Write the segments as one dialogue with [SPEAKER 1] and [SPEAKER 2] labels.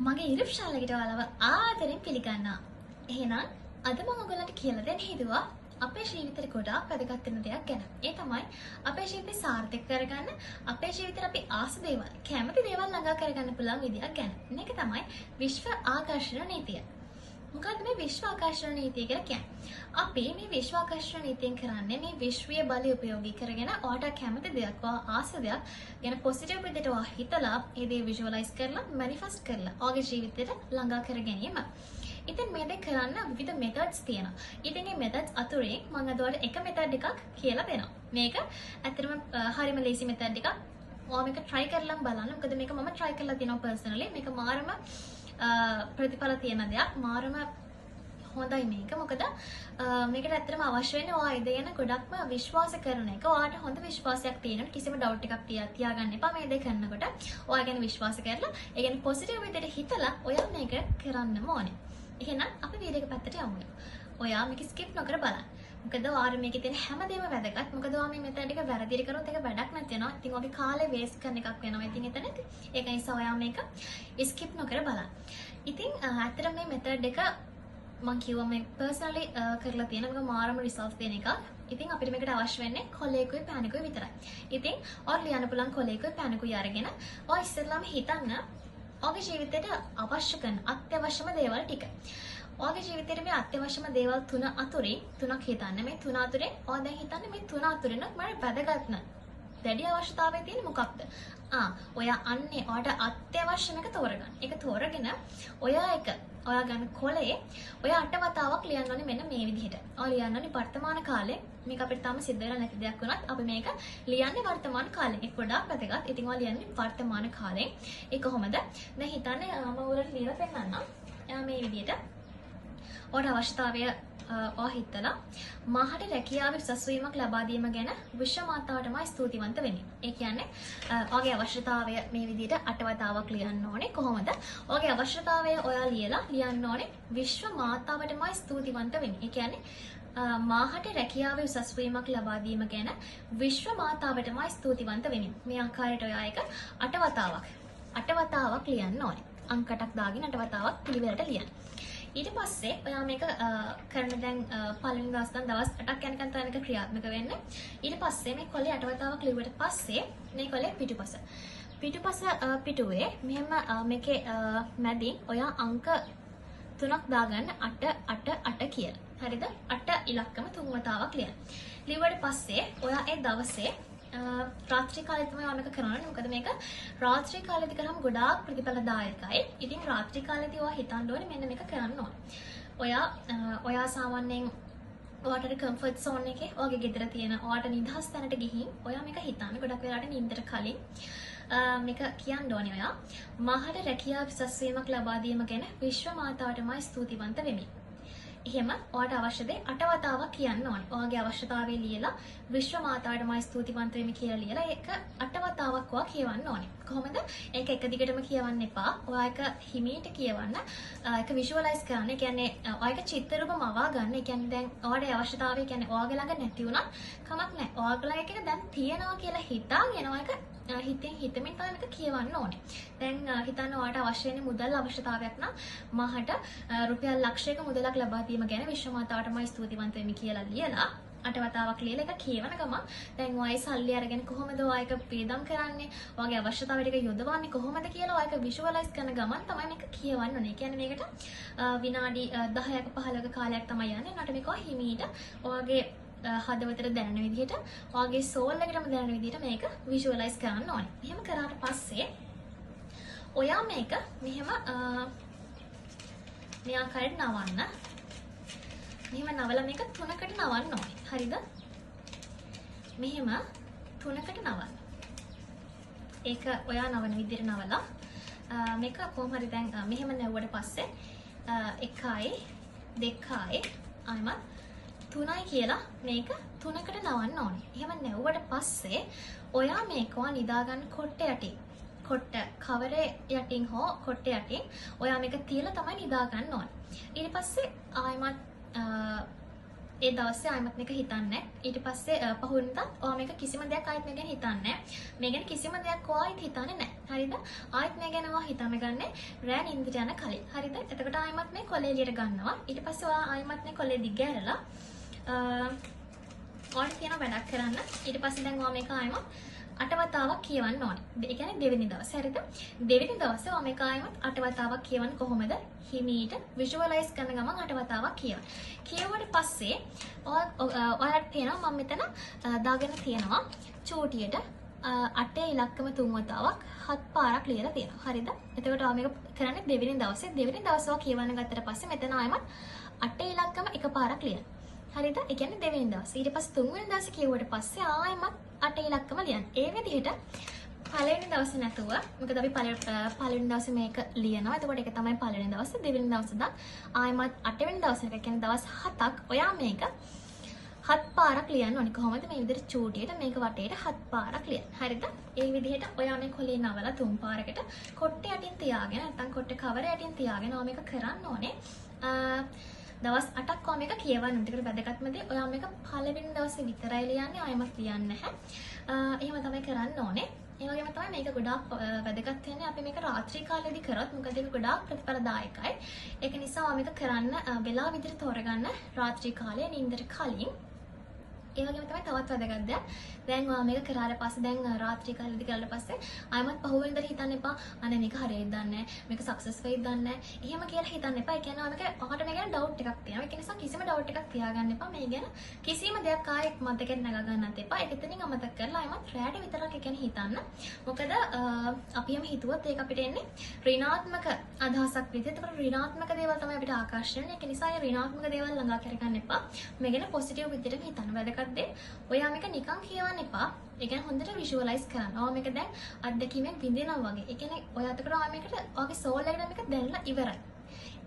[SPEAKER 1] මගේ YouTube channel එකට ඔයාලව ආදරෙන් පිළිගන්නවා. එහෙනම් අද මම ඔයගොල්ලන්ට කියලා දෙන්න හිතුවා අපේ ජීවිතේ ගොඩාක් වැදගත් වෙන දෙයක් ගැන. ඒ තමයි අපේ ජීවිතේ සාර්ථක කරගන්න, අපේ ජීවිතේ අපි ආස දේවල්, කැමති දේවල් ළඟා කරගන්න පුළුවන් විදියක් ගැන. මේක තමයි විශ්ව ආකර්ෂණ නීතිය. මොකක්ද මේ විශ්ව ආකර්ෂණ නීතිය කියලා කියන්නේ? අපි මේ විශ්ව ආකර්ෂණ නීතියෙන් කරන්නේ මේ විශ්වීය බලය උපයෝගී කරගෙන ඔයාට කැමති දෙයක්, ආස දෙයක් ගැන පොසිටිව් විදිහට ඔයා හිතලා ඒ දේ විජුවලයිස් කරලා මැනිෆෙස්ට් කරලා ඔයාගේ ජීවිතයට ළඟා කර ගැනීම. ඉතින් මේ දේ කරන්න විවිධ මෙතඩ්ස් තියෙනවා. ඉතින් මේ මෙතඩ්ස් අතුරින් මම අද ඔයාලට එක මෙතඩ් එකක් කියලා දෙනවා. මේක ඇත්තටම හරිම ලේසි මෙතඩ් එකක්. ඔයා මේක try කරලා බලන්න. මොකද මේක මම try කරලා තියෙනවා personally. මේක මාරම ප්‍රතිඵල තියෙන දෙයක්. මාරම හොඳයි මේක. මොකද මේකට ඇත්තටම අවශ්‍ය වෙන්නේ ඔයා ඉදගෙන ගොඩක්ම විශ්වාස කරන එක. ඔයාට හොඳ විශ්වාසයක් තියෙනවනේ කිසිම ඩවුට් එකක් තියාගන්න එපා මේ දේ කරනකොට. ඔයා ගැන විශ්වාස කරලා, ඒ කියන්නේ පොසිටිව් විදිහට හිතලා ඔයා මේක කරන්නම ඕනේ. එහෙනම් අපි වීඩියෝ එක පැත්තට යමු. ඔයා මේක ස්කිප් නොකර බලන්න. මොකද ඔයාලා මේකේ තියෙන හැමදේම වැදගත්. මොකද ඔයා මේ මෙතන ටික වැරදිට කරොත් ඒක වැඩක් නැති වෙනවා. ඉතින් ඔයාගේ කාලේ වේස්ට් කරන එකක් වෙනවා. ඉතින් එතනදී ඒක නිසා ඔයා මේක ස්කිප් නොකර බලන්න. ඉතින් ඇත්තටම මේ මෙතඩ් එක මම කිව්වා මේ පර්සනලි කරලා තියෙන එක මාරම රිසල්ට්ස් දෙන එකක්. ඉතින් අපිට මේකට අවශ්‍ය වෙන්නේ කොලේකුයි පැණිකුයි විතරයි. ඉතින් ඔයාලා ලියන්න පුළුවන් කොලේකුයි පැණිකුයි අරගෙන ඔයා ඉස්සෙල්ලාම හිතන්න ඔයාගේ ජීවිතේට අවශ්‍ය කරන අත්‍යවශ්‍යම දේවල් ටික. ඔයාගේ ජීවිතේට මේ අත්‍යවශ්‍යම දේවල් තුන අතුරින් තුනක් හිතන්න. මේ තුන අතුරින් ඔයා දැන් හිතන්නේ මේ තුන අතුරින් මට වැදගත්ම දැඩි අවශ්‍යතාවය තියෙන්නේ මොකක්ද? ඔයා අන්නේ ඔයාට අත්‍යවශ්‍යම එක තෝරගන්න. ඒක තෝරගෙන ඔයා ගන්න කොලේ ඔයා 8 වතාවක් ලියන්න ඕනේ මෙන්න මේ විදිහට. ඔයා ලියන්න ඕනේ වර්තමාන කාලේ. මේක අපිට තාම සිද්ධ වෙලා නැති දෙයක් වුණත් අපි මේක ලියන්නේ වර්තමාන කාලේ. ඒක ගොඩාක් වැදගත්. ඉතින් ඔයා ලියන්නේ වර්තමාන කාලේ. ඒ කොහොමද? දැන් හිතන්නේ මම ඔයාලට ලියලා පෙන්නන්නම්. මේ විදිහට ඔයාට අවශ්‍යතාවය ඔයා හිතලා මාහට රැකියාවේ උසස් වීමක් ලබා දීම ගැන විශ්ව මාතාවටමයි ස්තුතිවන්ත වෙන්නේ. ඒ කියන්නේ ඔයාගේ අවශ්‍යතාවය මේ විදිහට 8 වතාවක් ලියන්න ඕනේ. කොහොමද? ඔයාගේ අවශ්‍යතාවය ඔයා ලියන්න ඕනේ විශ්ව මාතාවටමයි ස්තුතිවන්ත වෙන්නේ. ඒ කියන්නේ මාහට රැකියාවේ උසස් වීමක් ලබා දීම ගැන විශ්ව මාතාවටමයි ස්තුතිවන්ත වෙන්නේ. මේ ආකාරයට ඔයා එක 8 වතාවක් ලියන්න ඕනේ. අංක 8ක් දාගෙන 8 වතාවක් පිළිවෙලට ලියන්න. ඊට පස්සේ ඔයා මේක කරන දැන් පළවෙනි දවස් 8ක් යනකම් තමයි මේක ක්‍රියාත්මක වෙන්නේ. ඊට පස්සේ මේ කොලේ 8 වතාවක් ලිව්වට පස්සේ මේ කොලේ පිටුපස පිටුවේ මෙහෙම මේකේ මැදින් ඔයා අංක 3ක් දාගන්න 8 කියලා. හරිද? 8 ඉලක්කම 3 වතාවක් ලියන්න. ලිව්වට පස්සේ ඔයා ඒ දවසේ රාත්‍රී කාලේ තමයි ඔයා මේක කරන්නේ. මොකද මේක රාත්‍රී කාලේදී කරාම ගොඩාක් ප්‍රතිඵලදායකයි. ඉතින් රාත්‍රී කාලේදී ඔයා හිතන්න ඕනේ මෙන්න මේක කරන්න ඕනේ. ඔයා සාමාන්‍යයෙන් ඔයාට කම්ෆර්ට් සෝන් එකේ ඔයාගේ ගෙදර තියෙන ඔයාට නිදහස් තැනට ගිහින් ඔයා මේක හිතන්න. ගොඩක් වෙලාවට නිින්දට කලින් මේක කියන්න ඕනේ ඔයා. මාහට රැකියාව උසස් වීමක් ලබා දීම ගැන විශ්ව මාතාවටමයි ස්තුතිවන්ත වෙමි. එහෙම ඔයාට අවශ්‍ය දේ 8 වතාවක් කියන්න ඕනේ. ඔයාගේ අවශ්‍යතාවය ලියලා විශ්ව මාතාවටමයි ස්තුතිවන්ත වෙමි කියලා ලියලා ඒක 8 වතාවක් ඔයා කියවන්න ඕනේ. කොහොමද? ඒක එක දිගටම කියවන්න එපා. ඔයා ඒක හිමීට කියවන්න. ඒක විජුවලයිස් කරන්න. ඒ කියන්නේ ඔයා ඒක චිත්‍රරූප මවා ගන්න. ඒ කියන්නේ දැන් ඔයාගේ අවශ්‍යතාවය කියන්නේ ඔයාගේ ළඟ නැති වුණත් කමක් නැහැ. ඔයාගේ ළඟ එක දැන් තියෙනවා කියලා හිතාගෙන ඔයා ඒක හිතමින් තමයි මේක කියවන්න ඕනේ. දැන් හිතන්න ඔයාට අවශ්‍ය වෙන මුදල් අවශ්‍යතාවයක් නම් මහට රුපියල් ලක්ෂයක මුදලක් ලබා දීම ගැන විශ්ව මාතාවටමයි ස්තුතිවන්ත වෙමි කියලා ලියලා 8 වතාවක් ලියලා ඒක කියවන ගමන් දැන් ඔයයි සල්ලි අරගෙන කොහොමද ඔයා ඒක පේදම් කරන්නේ? ඔයාගේ අවශ්‍යතාවය ටික යොදවන්නේ කොහොමද කියලා ඔයා ඒක විජුවලයිස් කරන ගමන් තමයි මේක කියවන්න ඕනේ. ඒ කියන්නේ මේකට විනාඩි 10ක 15ක කාලයක් තමයි යන්නේ. නට මේක හිමීට ඔයාගේ හදවතට දැනෙන විදිහට ඔයාගේ සෝල් එකටම දැනෙන විදිහට මේක විජුවලයිස් කරන්න ඕනේ. එහෙම කරාට පස්සේ ඔයා මේක මෙහෙම මේ ආකාරයට නවන්න. මෙහෙම නවලා මේක 3කට නවන්න ඕනේ. හරිද? මෙහෙම 3කට නවන්න. ඒක ඔයා නවන විදිහට නවලා මේක කොහොම හරි දැන් මෙහෙම නැවුවට පස්සේ 1යි 2යි ආයමත් 3යි කියලා මේක 3කට නවන්න ඕනේ. එහෙම නැවුවට පස්සේ ඔයා මේක නිදාගන්න කොට්ට යටින් කවරේ යටින් හෝ කොට්ට යටින් ඔයා මේක තියලා තමයි නිදා ගන්න ඕනේ. ඊට පස්සේ ආයමත් ඒ දවසේ ආයෙමත් මේක හිතන්නේ ඊට පස්සේ පහුවෙනිදා ඔයා මේක කිසිම දෙයක් ආයෙත් මේ ගැන හිතන්නේ මේ ගැන කිසිම දෙයක් ඔයා ආයෙත් හිතන්නේ නැහැ හරිද ආයෙත් මේ ගැන ඔයා හිතන්න ගන්නේ රෑ නිින්දට යන කලින් හරිද එතකොට ආයෙමත් මේ කොලේ එළියට ගන්නවා ඊට පස්සේ ඔයා ආයෙමත් මේ කොලේ දිග ඇරලා ඔයාලට තියෙන වැඩක් කරන්න ඊට පස්සේ දැන් ඔයා මේක ආයෙමත් 8 වතාවක් කියවන්න ඕනේ. ඒ කියන්නේ දෙවෙනි දවසේ හරිද? දෙවෙනි දවසේ ඔයා මේක ආයෙමත් 8 වතාවක් කියවන්න කොහොමද? හිමීට විዥුවලයිස් කරන ගමන් 8 වතාවක් කියවන්න. කියවුවට පස්සේ ඔයාලට තේරෙනවා මම මෙතන දාගෙන තියෙනවා චූටියට 8 ඉලක්කම 3 වතාවක් 7 පාරක් ලියලා තියෙනවා. හරිද? එතකොට ඔයා මේක කරන්නේ දෙවෙනි දවසේ. දෙවෙනි දවසේ ඔයා කියවන්න ගත්තට පස්සේ මෙතන ආයෙමත් 8 ඉලක්කම එකපාරක් ලියන්න. හරිද? ඒ කියන්නේ දෙවෙනි දවසේ. ඊට පස්සේ තුන්වෙනි දවසේ කියුවට පස්සේ ආයෙමත් 8 ඉලක්කම ලියන්න. ඒ විදිහට පළවෙනි දවසේ නැතුව මොකද අපි පළවෙනි දවසේ මේක ලියනවා. එතකොට ඒක තමයි පළවෙනි දවසේ. දෙවෙනි දවසේ දා ආයෙමත් 8 වෙනි දවසේ ඒ කියන්නේ දවස් 7ක් ඔයා මේක 7 පාරක් ලියන්න ඕනේ. කොහොමද මේ විදිහට චූටියට මේක වටේට 7 පාරක් ලියන්න. හරිද? ඒ විදිහට ඔයා මේ කොලේ නවලා 3 පාරකට කොට්ටේ යටින් තියාගෙන නැත්නම් කොට්ටේ කවර යටින් තියාගෙන ඔයා මේක කරන්න ඕනේ. දවස් 8ක් ඔයා මේක කියවන්න. ඒකට වැදගත්ම දේ ඔයා මේක පළවෙනි දවසේ විතරයි ලියන්නේ ආයෙමත් ලියන්නේ නැහැ. එහෙම තමයි කරන්න ඕනේ. ඒ වගේම තමයි මේක ගොඩාක් වැදගත් වෙන්නේ අපි මේක රාත්‍රී කාලෙදී කරොත් මොකද ඒක ගොඩාක් ප්‍රතිඵලදායකයි. ඒක නිසා ඔයා මේක කරන්න වෙලාව විදිහට තෝරගන්න රාත්‍රී කාලේ නිින්දට කලින්. ඒ වගේම තමයි තවත් වැදගත් දෙයක්. දැන් ඔයා මේක කරාට පස්සේ දැන් රාත්‍රී කාලෙදී කරලා පස්සේ ආයෙමත් පහුවෙනිදට හිතන්න එපා. අනේ මේක හරියයිද දන්නේ නැහැ. මේක සක්සස් වෙයිද දන්නේ නැහැ. එහෙම කියලා හිතන්න එපා. ඒ කියන්නේ ඔයාලට මේ ගැන ඩවුට් එකක් තියෙනවා. ඒක නිසා කිසිම ඩවුට් එකක් තියාගන්න එපා. මේ ගැන කිසිම දෙයක් ආයෙත් මතකෙන් නගා ගන්නත් එපා. ඒක එතනින් අමතක කරලා ආයෙමත් රැයට විතරක් ඒ කියන්නේ හිතන්න. මොකද අපි එහෙම හිතුවොත් ඒක අපිට එන්නේ ඍණාත්මක අදහසක් විදිහට. ඒකට ඍණාත්මක දේවල් තමයි අපිට ආකර්ෂණය වෙන්නේ. ඒක නිසා ඒ ඍණාත්මක දේවල් ළඟා කරගන්න එපා. මේ ගැන පොසිටිව් විදිහට හිතන්න. වැදගත් ඔයා මේක නිකන් කියවන්න එපා. ඒ කියන්නේ හොඳට විዥුවලයිස් කරන්න. ඔයා මේක දැන් අත්දැකීමෙන් විඳිනවා වගේ. ඒ කියන්නේ ඔයා අතකට ඔයා මේකට ඔයාගේ සෝල් එකට මේක දැනලා ඉවරයි.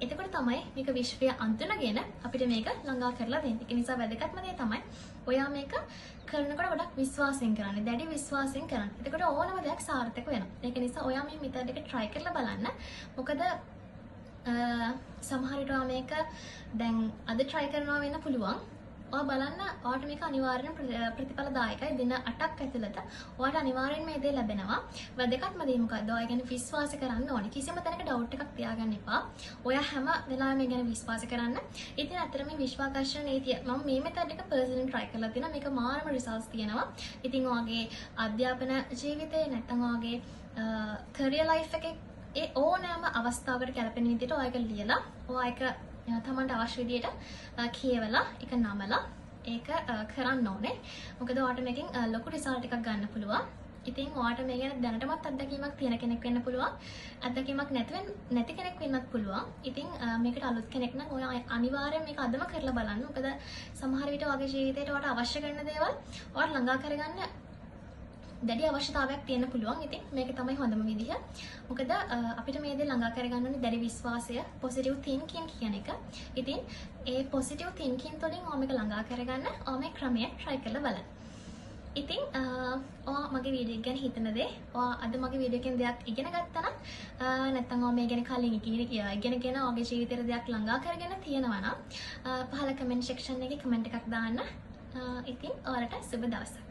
[SPEAKER 1] එතකොට තමයි මේක විශ්වය අන්තනගෙන අපිට මේක ළඟා කරලා දෙන්නේ. ඒ නිසා වැදගත්ම දේ තමයි ඔයා මේක කරනකොට ගොඩක් විශ්වාසයෙන් කරන්න. දැඩි විශ්වාසයෙන් කරන්න. එතකොට ඕනම දෙයක් සාර්ථක වෙනවා. ඒක නිසා ඔයා මේ මෙතඩ් එක try කරලා බලන්න. මොකද සමහර විට ඔයා මේක දැන් අද try කරනවා වෙන්න පුළුවන්. ඔයා බලන්න ඔයාට මේක අනිවාර්යෙන් ප්‍රතිඵලදායකයි. දින 8ක් ඇතුළත ඔයාට අනිවාර්යෙන් මේ දේ ලැබෙනවා. වැදගත්ම දේ මොකද්ද? ඔයා ගැන විශ්වාස කරන්න ඕනේ. කිසිම තැනක ඩවුට් එකක් තියාගන්න එපා. ඔයා හැම වෙලාවෙම මේ ගැන විශ්වාස කරන්න. ඉතින් අතරම මේ විශ්වාසාකර්ෂණ නීතිය මම මේ මෙතඩ් එක පර්සනලි try කරලා තියෙනවා. මේක මාරම results තියෙනවා. ඉතින් ඔයාගේ අධ්‍යාපන ජීවිතේ නැත්නම් ඔයාගේ career life එකේ ඒ ඕනෑම අවස්ථාවකට ගැලපෙන විදිහට ඔයා ඒක ලියලා ඔයා ඒක තමන්ට අවශ්‍ය විදියට කියවලා ඒක නමලා ඒක කරන්න ඕනේ. මොකද ඔයාට මේකෙන් ලොකු රිසල්ට් එකක් ගන්න පුළුවන්. ඉතින් ඔයාට මේ ගැන දැනටමත් අත්දැකීමක් තියෙන කෙනෙක් වෙන්න පුළුවන්. අත්දැකීමක් නැති කෙනෙක් වෙන්නත් පුළුවන්. ඉතින් මේකට අලුත් කෙනෙක් නම් ඔයා අනිවාර්යෙන් මේක අදම කරලා බලන්න. මොකද සමහර විට ඔයාගේ ජීවිතේට ඔයාට අවශ්‍ය කරන දේවල් ඔයාට ළඟා කරගන්න දැඩි අවශ්‍යතාවයක් තියෙන පුළුවන්. ඉතින් මේක තමයි හොඳම විදිහ. මොකද අපිට මේ දේ ළඟා කරගන්න ඕනේ දැඩි විශ්වාසය, positive thinking කියන එක. ඉතින් ඒ positive thinking තුළින් ඔයා මේක ළඟා කරගන්න ඔයා මේ ක්‍රමය try කරලා බලන්න. ඉතින් ඔයා මගේ වීඩියෝ එක ගැන හිතන දේ ඔයා අද මගේ වීඩියෝ එකෙන් දෙයක් ඉගෙන ගත්තා නම් නැත්නම් ඔයා මේ ගැන කලින් ඉගෙනගෙන ඔයාගේ ජීවිතේට දෙයක් ළඟා කරගෙන තියෙනවා නම් පහළ කමෙන්ට් සෙක්ෂන් එකේ කමෙන්ට් එකක් දාන්න. ඉතින් ඔයාලට සුබ දවසක්.